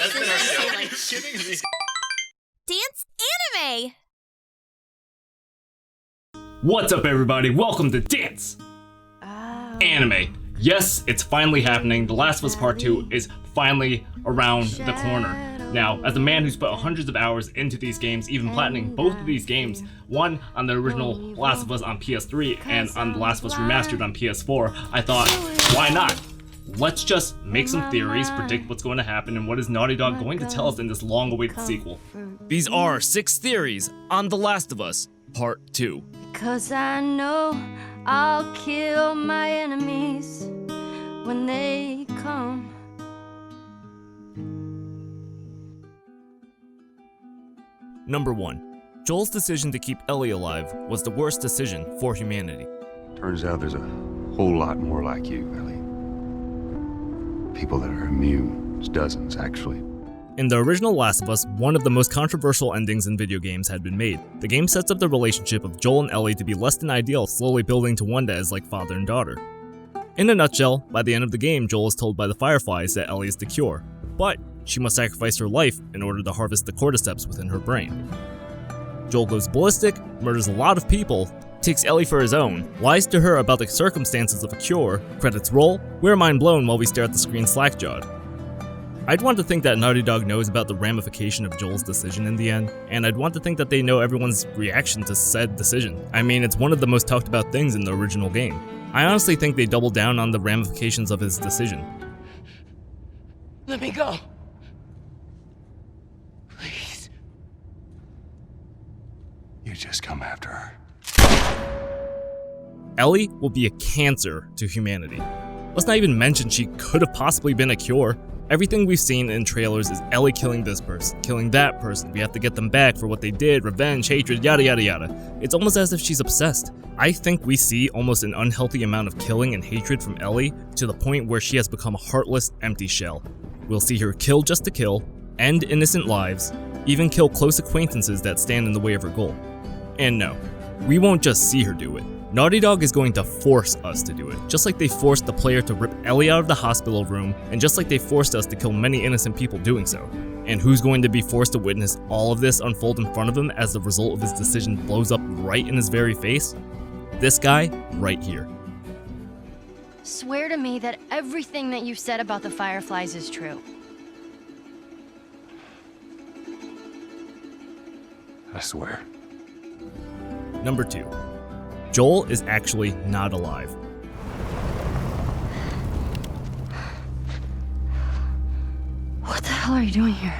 That's been our show. Like, Kidding me? Dance Anime! What's up, everybody? Welcome to Dance Anime. Yes, it's finally happening. The Last of Us Part 2 is finally around the corner. Now, as a man who's put hundreds of hours into these games, even platinum both of these games, one on the original Last of Us on PS3 and on The Last of Us Remastered on PS4, I thought, why not? Let's just make some theories, predict what's going to happen, and what is Naughty Dog going to tell us in this long-awaited sequel. These are 6 theories on The Last of Us Part 2. 'Cause I know I'll kill my enemies when they come. Number 1. Joel's decision to keep Ellie alive was the worst decision for humanity. Turns out there's a whole lot more like you, Ellie. People that are immune. There's dozens, actually. In the original Last of Us, one of the most controversial endings in video games had been made. The game sets up the relationship of Joel and Ellie to be less than ideal, slowly building to one that is like father and daughter. In a nutshell, by the end of the game, Joel is told by the Fireflies that Ellie is the cure, but she must sacrifice her life in order to harvest the cordyceps within her brain. Joel goes ballistic, murders a lot of people, takes Ellie for his own, lies to her about the circumstances of a cure, credits roll, we're mind blown while we stare at the screen slack-jawed. I'd want to think that Naughty Dog knows about the ramification of Joel's decision in the end, and I'd want to think that they know everyone's reaction to said decision. I mean, it's one of the most talked about things in the original game. I honestly think they doubled down on the ramifications of his decision. Let me go. Please. You just come after her. Ellie will be a cancer to humanity. Let's not even mention she could have possibly been a cure. Everything we've seen in trailers is Ellie killing this person, killing that person. We have to get them back for what they did, revenge, hatred, yada yada yada. It's almost as if she's obsessed. I think we see almost an unhealthy amount of killing and hatred from Ellie to the point where she has become a heartless, empty shell. We'll see her kill just to kill, end innocent lives, even kill close acquaintances that stand in the way of her goal. And no, we won't just see her do it. Naughty Dog is going to force us to do it, just like they forced the player to rip Ellie out of the hospital room, and just like they forced us to kill many innocent people doing so. And who's going to be forced to witness all of this unfold in front of him as the result of his decision blows up right in his very face? This guy right here. Swear to me that everything that you've said about the Fireflies is true. I swear. Number 2. Joel is actually not alive. What the hell are you doing here?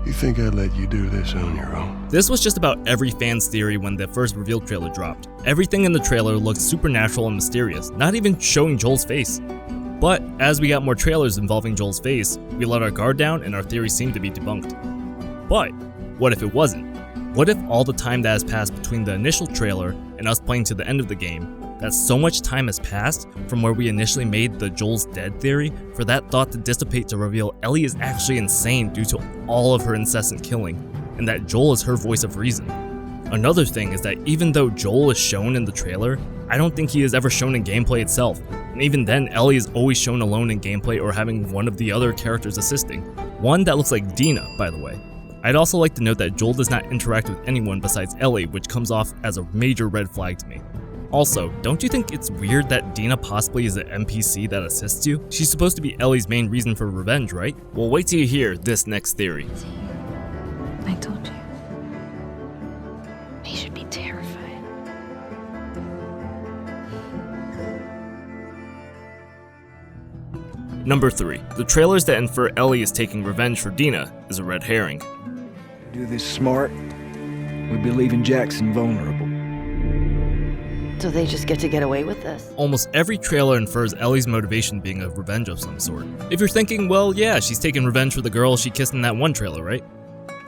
You think I'd let you do this on your own? This was just about every fan's theory when the first reveal trailer dropped. Everything in the trailer looked supernatural and mysterious, not even showing Joel's face. But as we got more trailers involving Joel's face, we let our guard down and our theory seemed to be debunked. But what if it wasn't? What if all the time that has passed between the initial trailer and us playing to the end of the game, that so much time has passed from where we initially made the Joel's dead theory for that thought to dissipate to reveal Ellie is actually insane due to all of her incessant killing, and that Joel is her voice of reason. Another thing is that even though Joel is shown in the trailer, I don't think he is ever shown in gameplay itself, and even then Ellie is always shown alone in gameplay or having one of the other characters assisting. One that looks like Dina, by the way. I'd also like to note that Joel does not interact with anyone besides Ellie, which comes off as a major red flag to me. Also, don't you think it's weird that Dina possibly is an NPC that assists you? She's supposed to be Ellie's main reason for revenge, right? Well, wait till you hear this next theory. I told you. He should be terrified. Number 3. The trailers that infer Ellie is taking revenge for Dina is a red herring. Do this smart, we'd be leaving Jackson vulnerable. So they just get to get away with this? Almost every trailer infers Ellie's motivation being a revenge of some sort. If you're thinking, well, yeah, she's taking revenge for the girl she kissed in that one trailer, right?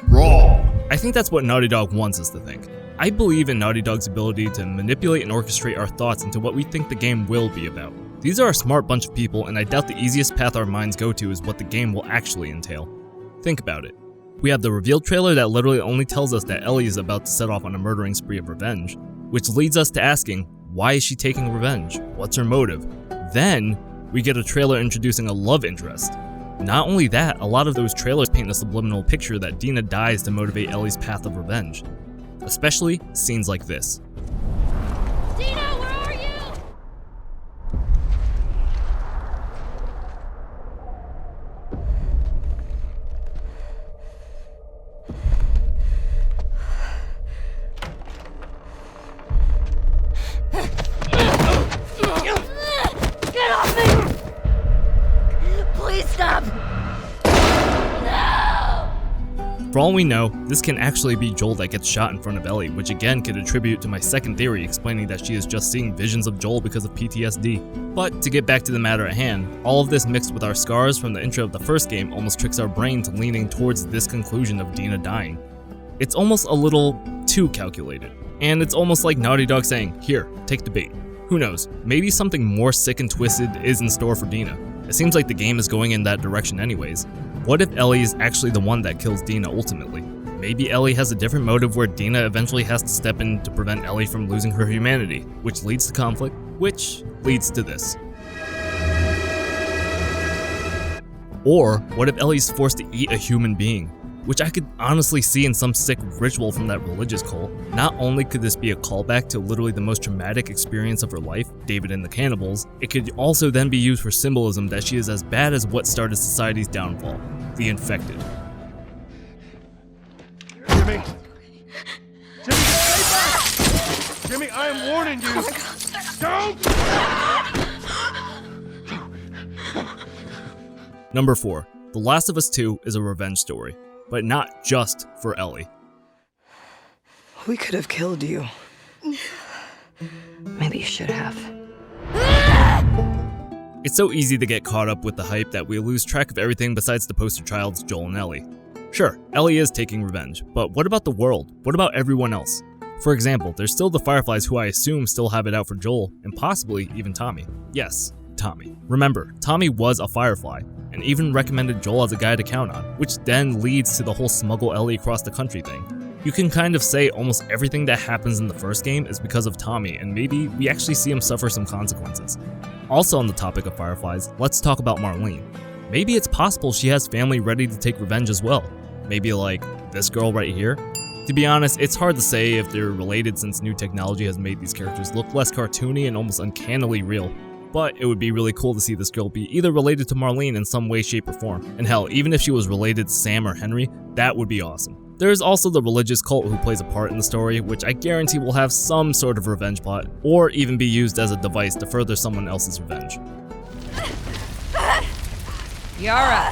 Wrong. I think that's what Naughty Dog wants us to think. I believe in Naughty Dog's ability to manipulate and orchestrate our thoughts into what we think the game will be about. These are a smart bunch of people, and I doubt the easiest path our minds go to is what the game will actually entail. Think about it. We have the reveal trailer that literally only tells us that Ellie is about to set off on a murdering spree of revenge, which leads us to asking, why is she taking revenge? What's her motive? Then, we get a trailer introducing a love interest. Not only that, a lot of those trailers paint a subliminal picture that Dina dies to motivate Ellie's path of revenge. Especially scenes like this. Dina, where are you? Get off me! Please stop! For all we know, this can actually be Joel that gets shot in front of Ellie, which again could attribute to my second theory explaining that she is just seeing visions of Joel because of PTSD. But to get back to the matter at hand, all of this mixed with our scars from the intro of the first game almost tricks our brain to leaning towards this conclusion of Dina dying. It's almost a little too calculated. And it's almost like Naughty Dog saying, here, take the bait. Who knows, maybe something more sick and twisted is in store for Dina. It seems like the game is going in that direction anyways. What if Ellie is actually the one that kills Dina ultimately? Maybe Ellie has a different motive where Dina eventually has to step in to prevent Ellie from losing her humanity, which leads to conflict, which leads to this. Or what if Ellie's forced to eat a human being? Which I could honestly see in some sick ritual from that religious cult. Not only could this be a callback to literally the most traumatic experience of her life, David and the cannibals, it could also then be used for symbolism that she is as bad as what started society's downfall, the infected. Jimmy! Jimmy, stay back! Jimmy, I am warning you! Don't! Number 4. The Last of Us 2 is a revenge story, but not just for Ellie. We could have killed you. Maybe you should have. It's so easy to get caught up with the hype that we lose track of everything besides the poster child's Joel and Ellie. Sure, Ellie is taking revenge, but what about the world? What about everyone else? For example, there's still the Fireflies who I assume still have it out for Joel, and possibly even Tommy. Yes, Tommy. Remember, Tommy was a Firefly, and even recommended Joel as a guy to count on, which then leads to the whole smuggle Ellie across the country thing. You can kind of say almost everything that happens in the first game is because of Tommy, and maybe we actually see him suffer some consequences. Also on the topic of Fireflies, let's talk about Marlene. Maybe it's possible she has family ready to take revenge as well. Maybe like this girl right here? To be honest, it's hard to say if they're related since new technology has made these characters look less cartoony and almost uncannily real. But it would be really cool to see this girl be either related to Marlene in some way, shape, or form. And hell, even if she was related to Sam or Henry, that would be awesome. There is also the religious cult who plays a part in the story, which I guarantee will have some sort of revenge plot, or even be used as a device to further someone else's revenge. Yara!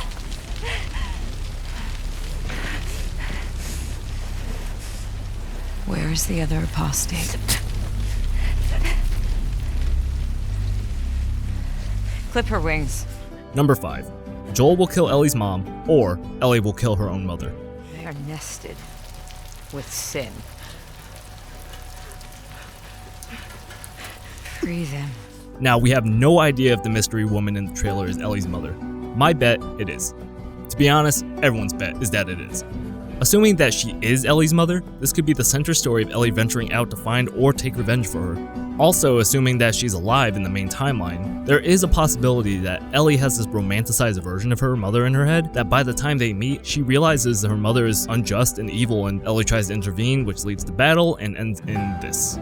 Where is the other apostate? Clip her wings. Number 5. Joel will kill Ellie's mom, or Ellie will kill her own mother. They are nested with sin. Free them. Now, we have no idea if the mystery woman in the trailer is Ellie's mother. My bet, it is. To be honest, everyone's bet is that it is. Assuming that she is Ellie's mother, this could be the center story of Ellie venturing out to find or take revenge for her. Also, assuming that she's alive in the main timeline, there is a possibility that Ellie has this romanticized version of her mother in her head that by the time they meet, she realizes that her mother is unjust and evil and Ellie tries to intervene, which leads to battle and ends in this.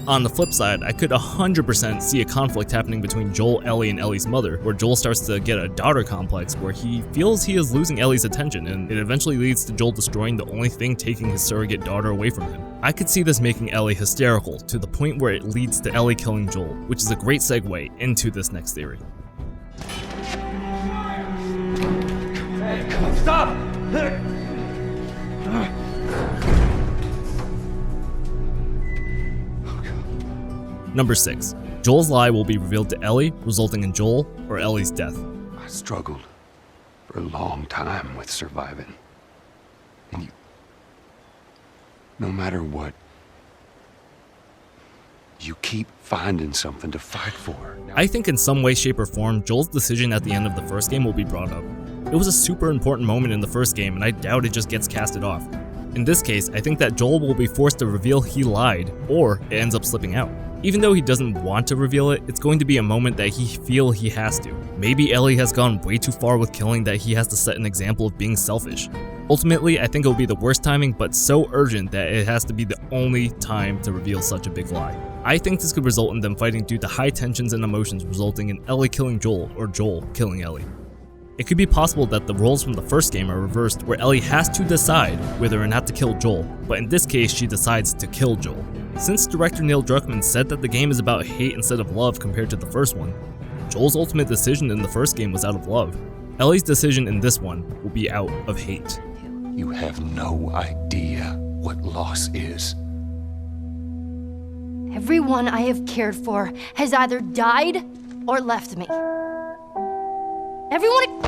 On the flip side, I could 100% see a conflict happening between Joel, Ellie, and Ellie's mother, where Joel starts to get a daughter complex where he feels he is losing Ellie's attention, and it eventually leads to Joel destroying the only thing taking his surrogate daughter away from him. I could see this making Ellie hysterical to the point where it leads to Ellie killing Joel, which is a great segue into this next theory. Stop! Number 6. Joel's lie will be revealed to Ellie, resulting in Joel or Ellie's death. I struggled for a long time with surviving. And no matter what, you keep finding something to fight for. I think in some way, shape, or form, Joel's decision at the end of the first game will be brought up. It was a super important moment in the first game, and I doubt it just gets casted off. In this case, I think that Joel will be forced to reveal he lied, or it ends up slipping out. Even though he doesn't want to reveal it, it's going to be a moment that he feels he has to. Maybe Ellie has gone way too far with killing that he has to set an example of being selfish. Ultimately, I think it will be the worst timing, but so urgent that it has to be the only time to reveal such a big lie. I think this could result in them fighting due to high tensions and emotions, resulting in Ellie killing Joel or Joel killing Ellie. It could be possible that the roles from the first game are reversed, where Ellie has to decide whether or not to kill Joel, but in this case she decides to kill Joel. Since director Neil Druckmann said that the game is about hate instead of love compared to the first one, Joel's ultimate decision in the first game was out of love. Ellie's decision in this one will be out of hate. You have no idea what loss is. Everyone I have cared for has either died or left me. Everyone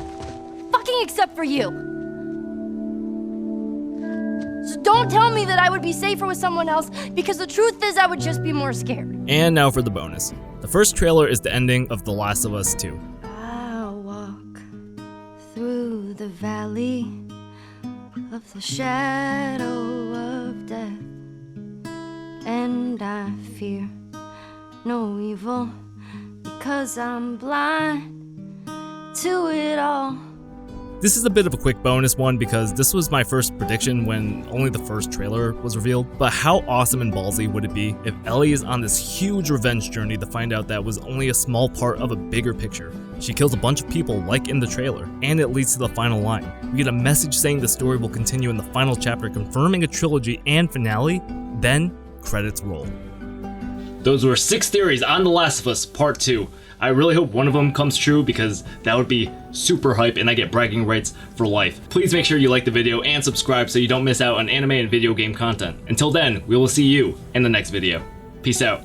fucking except for you. So don't tell me that I would be safer with someone else, because the truth is I would just be more scared. And now for the bonus. The first trailer is the ending of The Last of Us 2. I'll walk through the valley of the shadow of death, and I fear no evil, because I'm blind to it all. This is a bit of a quick bonus one because this was my first prediction when only the first trailer was revealed, but how awesome and ballsy would it be if Ellie is on this huge revenge journey to find out that was only a small part of a bigger picture. She kills a bunch of people like in the trailer, and it leads to the final line. We get a message saying the story will continue in the final chapter, confirming a trilogy and finale, then credits roll. Those were 6 theories on The Last of Us Part 2. I really hope one of them comes true because that would be super hype and I get bragging rights for life. Please make sure you like the video and subscribe so you don't miss out on anime and video game content. Until then, we will see you in the next video. Peace out.